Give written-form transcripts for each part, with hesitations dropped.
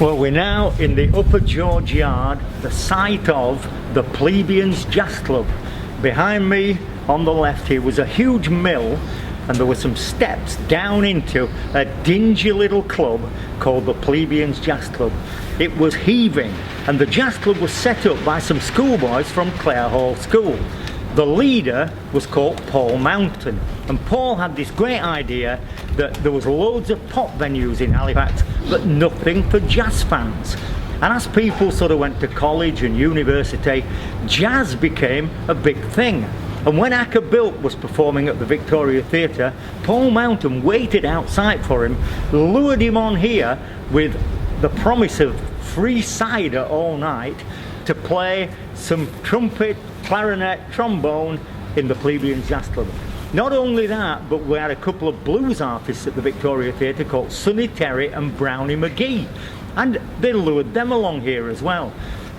Well, we're now in the Upper George Yard, the site of the Plebeians Jazz Club. Behind me on the left here was a huge mill, and there were some steps down into a dingy little club called the Plebeians Jazz Club. It was heaving, and the jazz club was set up by some schoolboys from Clare Hall School. The leader was called Paul Mountain, and Paul had this great idea that there was loads of pop venues in Halifax but nothing for jazz fans. And as people sort of went to college and university, jazz became a big thing. And when Acker Bilt was performing at the Victoria Theatre, Paul Mountain waited outside for him, lured him on here with the promise of free cider all night to play some trumpet, clarinet, trombone in the Plebeians Jazz Club. Not only that, but we had a couple of blues artists at the Victoria Theatre called Sonny Terry and Brownie McGee, and they lured them along here as well.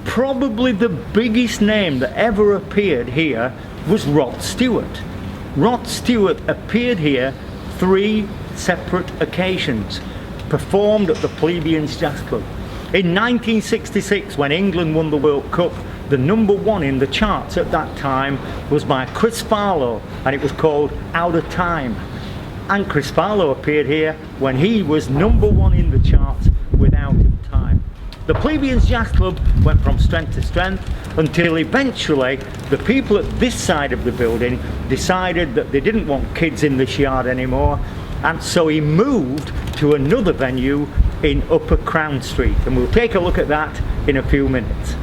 Probably the biggest name that ever appeared here was Rod Stewart. Rod Stewart appeared here 3 separate occasions, performed at the Plebeians Jazz Club. In 1966, when England won the World Cup, the #1 in the charts at that time was by Chris Farlow, and it was called Out of Time. And Chris Farlow appeared here when he was #1 in the charts with Out of Time. The Plebeians Jazz Club went from strength to strength until eventually the people at this side of the building decided that they didn't want kids in this yard anymore, and so he moved to another venue in Upper Crown Street, and we'll take a look at that in a few minutes.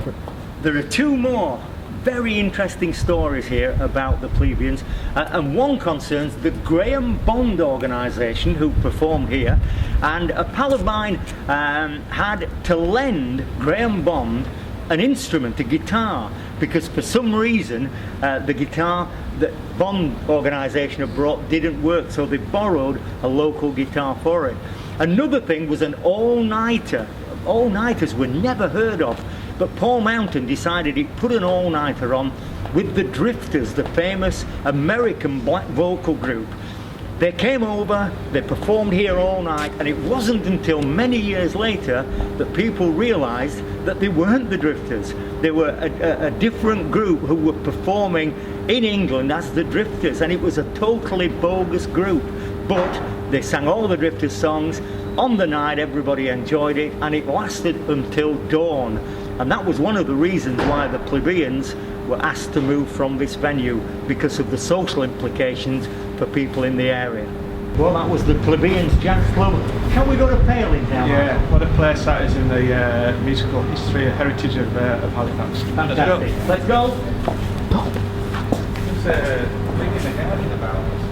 There are 2 more very interesting stories here about the Plebeians, and one concerns the Graham Bond organisation who performed here, and a pal of mine had to lend Graham Bond an instrument, a guitar, because for some reason the guitar that Bond organisation had brought didn't work, so they borrowed a local guitar for it. Another thing was an all-nighter. All-nighters were never heard of, but Paul Mountain decided he'd put an all-nighter on with the Drifters, the famous American black vocal group. They came over, they performed here all night, and it wasn't until many years later that people realised that they weren't the Drifters. They were a different group who were performing in England as the Drifters, and it was a totally bogus group. But they sang all the Drifters songs. On the night everybody enjoyed it, and it lasted until dawn. And that was one of the reasons why the Plebeians were asked to move from this venue, because of the social implications for people in the area. Well, that was the Plebeians Jazz Club. Shall we go to Palings now? Yeah, what a place that is in the musical history and heritage of Halifax. Fantastic. Let's go. Just thinking again about